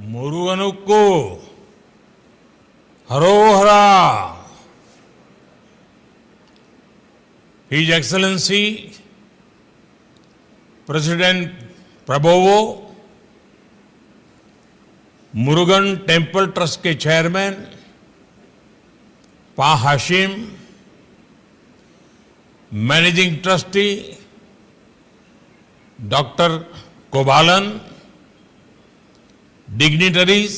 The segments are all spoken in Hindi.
मुरुगनुक्कु हरोहरा His Excellency President Prabowo, Murugan temple trust के chairman Pa Hashim, managing trustee doctor Kobalan, dignitaries,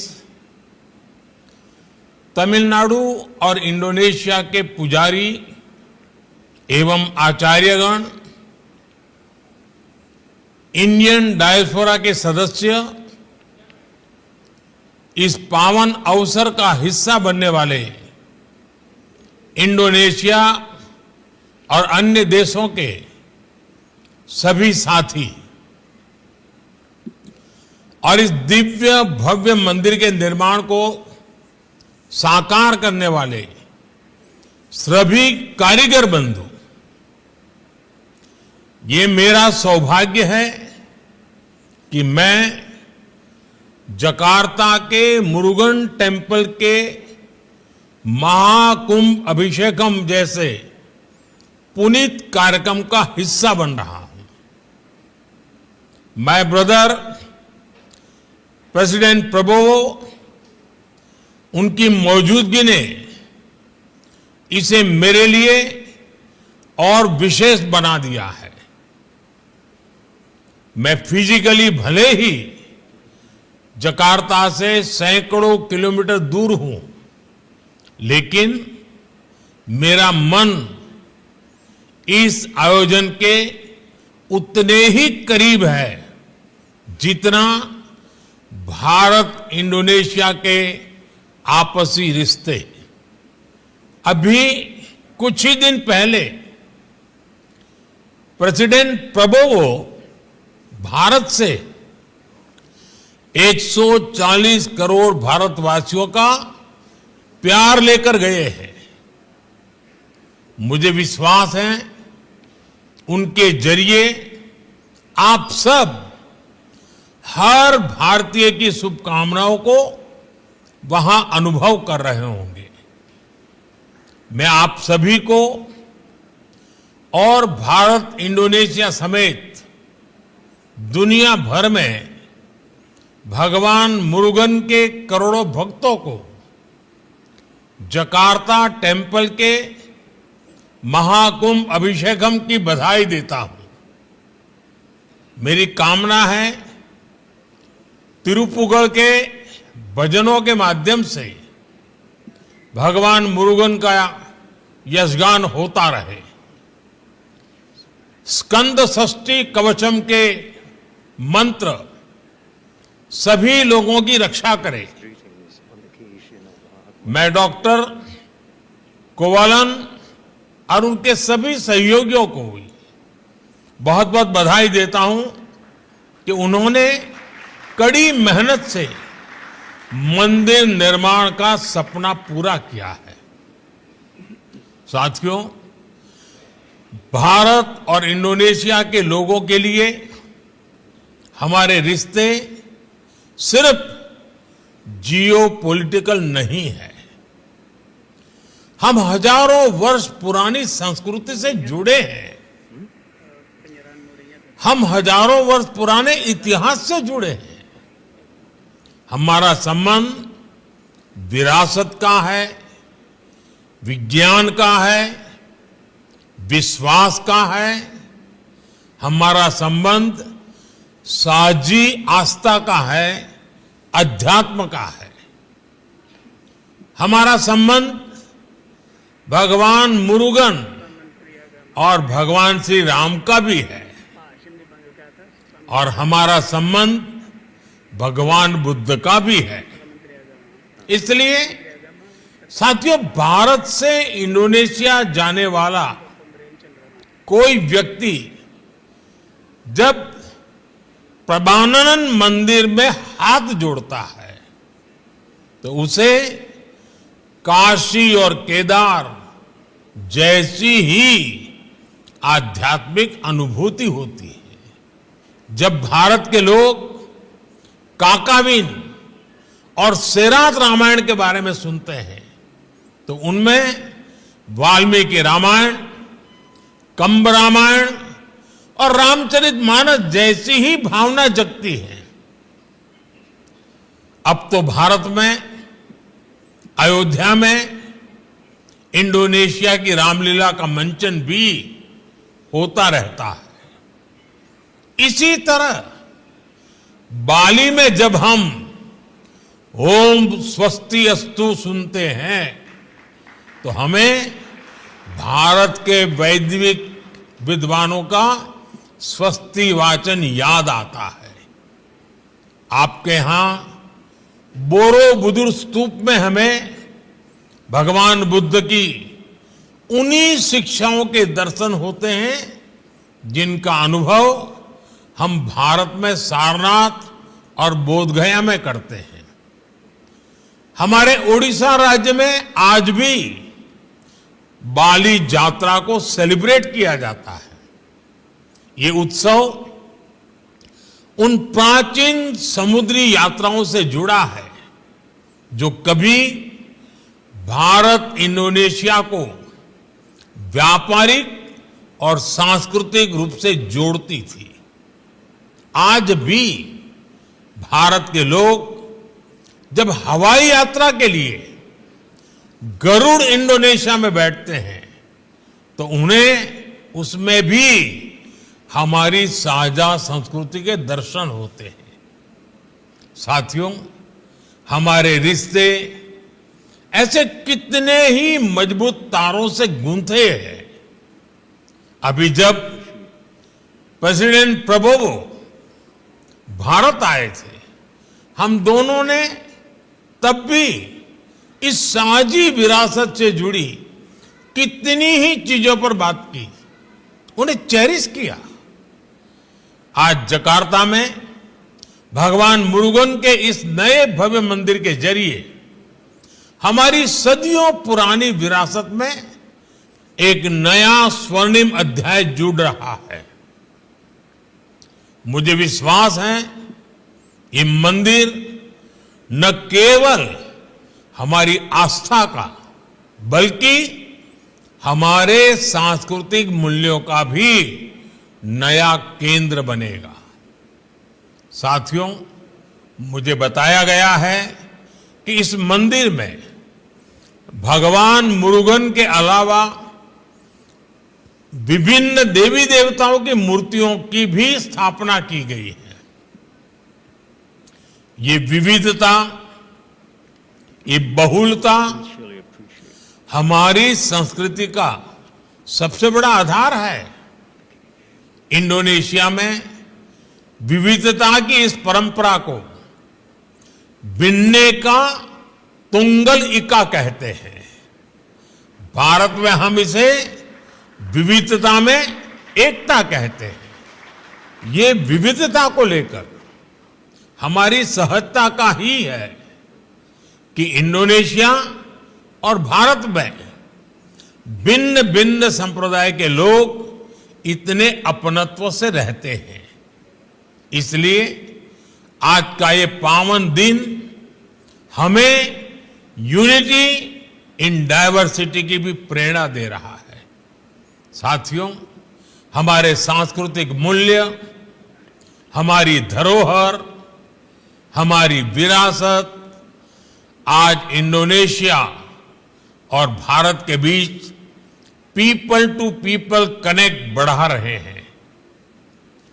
Tamil Nadu और इंडोनेशिया के पुजारी एवं आचार्यगण, इंडियन डायस्पोरा के सदस्य, इस पावन अवसर का हिस्सा बनने वाले इंडोनेशिया और अन्य देशों के सभी साथी और इस दिव्य भव्य मंदिर के निर्माण को साकार करने वाले सभी कारीगर बंधु, ये मेरा सौभाग्य है कि मैं जकार्ता के मुरुगन टेम्पल के महाकुंभ अभिषेकम जैसे पुनीत कार्यक्रम का हिस्सा बन रहा हूं। माय ब्रदर प्रेसिडेंट प्रबोवो, उनकी मौजूदगी ने इसे मेरे लिए और विशेष बना दिया है। मैं फिजिकली भले ही जकार्ता से सैकड़ों किलोमीटर दूर हूं, लेकिन मेरा मन इस आयोजन के उतने ही करीब है जितना भारत इंडोनेशिया के आपसी रिश्ते। अभी कुछ ही दिन पहले प्रेसिडेंट प्रबोवो भारत से 140 करोड़ भारतवासियों का प्यार लेकर गए हैं। मुझे विश्वास है उनके जरिए आप सब हर भारतीय की शुभकामनाओं को वहां अनुभव कर रहे होंगे। मैं आप सभी को और भारत इंडोनेशिया समेत दुनिया भर में भगवान मुरुगन के करोड़ों भक्तों को जकार्ता टेम्पल के महाकुंभ अभिषेकम की बधाई देता हूं। मेरी कामना है तिरुपुगड़ के भजनों के माध्यम से भगवान मुरुगन का यशगान होता रहे, स्कंद षष्ठी कवचम के मंत्र सभी लोगों की रक्षा करे। मैं डॉक्टर कोवालन और उनके सभी सहयोगियों को भी बहुत बहुत बधाई देता हूं कि उन्होंने कड़ी मेहनत से मंदिर निर्माण का सपना पूरा किया है। साथियों, भारत और इंडोनेशिया के लोगों के लिए हमारे रिश्ते सिर्फ जियोपॉलिटिकल नहीं है। हम हजारों वर्ष पुरानी संस्कृति से जुड़े हैं। हम हजारों वर्ष पुराने इतिहास से जुड़े हैं। हमारा संबंध विरासत का है, विज्ञान का है, विश्वास का है। हमारा संबंध साझी आस्था का है, अध्यात्म का है। हमारा संबंध भगवान मुरुगन और भगवान श्री राम का भी है और हमारा संबंध भगवान बुद्ध का भी है। इसलिए साथियों, भारत से इंडोनेशिया जाने वाला कोई व्यक्ति जब प्रभानन मंदिर में हाथ जोड़ता है तो उसे काशी और केदार जैसी ही आध्यात्मिक अनुभूति होती है। जब भारत के लोग काकाविन और सेरात रामायण के बारे में सुनते हैं तो उनमें वाल्मीकि रामायण, कंब रामायण और रामचरितमानस जैसी ही भावना जगती है। अब तो भारत में अयोध्या में इंडोनेशिया की रामलीला का मंचन भी होता रहता है। इसी तरह बाली में जब हम ओम स्वस्ति अस्तु सुनते हैं तो हमें भारत के वैदिक विद्वानों का स्वस्ति वाचन याद आता है। आपके यहां बोरोबुदुर स्तूप में हमें भगवान बुद्ध की उन्हीं शिक्षाओं के दर्शन होते हैं जिनका अनुभव हम भारत में सारनाथ और बोधगया में करते हैं। हमारे ओडिशा राज्य में आज भी बाली यात्रा को सेलिब्रेट किया जाता है। ये उत्सव उन प्राचीन समुद्री यात्राओं से जुड़ा है जो कभी भारत इंडोनेशिया को व्यापारिक और सांस्कृतिक रूप से जोड़ती थी। आज भी भारत के लोग जब हवाई यात्रा के लिए गरुड़ इंडोनेशिया में बैठते हैं तो उन्हें उसमें भी हमारी साझा संस्कृति के दर्शन होते हैं। साथियों, हमारे रिश्ते ऐसे कितने ही मजबूत तारों से गूंथे हैं। अभी जब प्रेसिडेंट प्रबोवो भारत आए थे, हम दोनों ने तब भी इस साझी विरासत से जुड़ी कितनी ही चीजों पर बात की, उन्हें चेरिश किया। आज जकार्ता में भगवान मुरुगन के इस नए भव्य मंदिर के जरिए हमारी सदियों पुरानी विरासत में एक नया स्वर्णिम अध्याय जुड़ रहा है। मुझे विश्वास है ये मंदिर न केवल हमारी आस्था का बल्कि हमारे सांस्कृतिक मूल्यों का भी नया केंद्र बनेगा। साथियों, मुझे बताया गया है कि इस मंदिर में भगवान मुरुगन के अलावा विभिन्न देवी देवताओं की मूर्तियों की भी स्थापना की गई है। ये विविधता, ये बहुलता हमारी संस्कृति का सबसे बड़ा आधार है। इंडोनेशिया में विविधता की इस परंपरा को बिन्नेका तुंगल इका कहते हैं। भारत में हम इसे विविधता में एकता कहते हैं। ये विविधता को लेकर हमारी सहजता का ही है कि इंडोनेशिया और भारत में भिन्न भिन्न संप्रदाय के लोग इतने अपनत्व से रहते हैं। इसलिए आज का ये पावन दिन हमें यूनिटी इन डाइवर्सिटी की भी प्रेरणा दे रहा है। साथियों, हमारे सांस्कृतिक मूल्य, हमारी धरोहर, हमारी विरासत आज इंडोनेशिया और भारत के बीच पीपल टू पीपल कनेक्ट बढ़ा रहे हैं।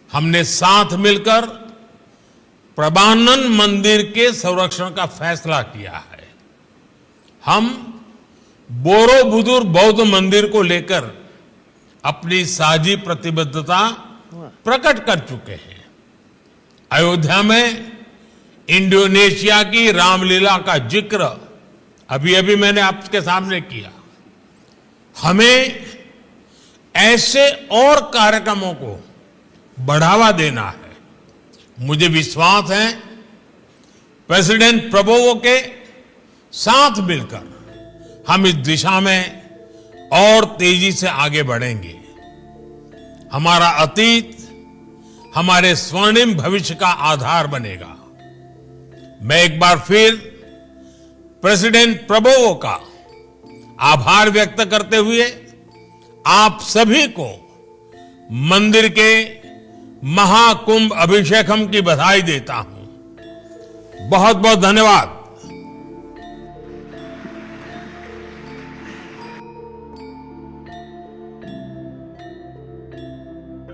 हमने साथ मिलकर प्रबानन मंदिर के संरक्षण का फैसला किया है। हम बोरोबुदुर बौद्ध मंदिर को लेकर अपनी साझी प्रतिबद्धता प्रकट कर चुके हैं। अयोध्या में इंडोनेशिया की रामलीला का जिक्र अभी अभी मैंने आपके सामने किया। हमें ऐसे और कार्यक्रमों को बढ़ावा देना है। मुझे विश्वास है प्रेसिडेंट प्रबोवो के साथ मिलकर हम इस दिशा में और तेजी से आगे बढ़ेंगे। हमारा अतीत हमारे स्वर्णिम भविष्य का आधार बनेगा। मैं एक बार फिर प्रेसिडेंट प्रबोवो का आभार व्यक्त करते हुए आप सभी को मंदिर के महाकुंभ अभिषेकम की बधाई देता हूं। बहुत बहुत धन्यवाद।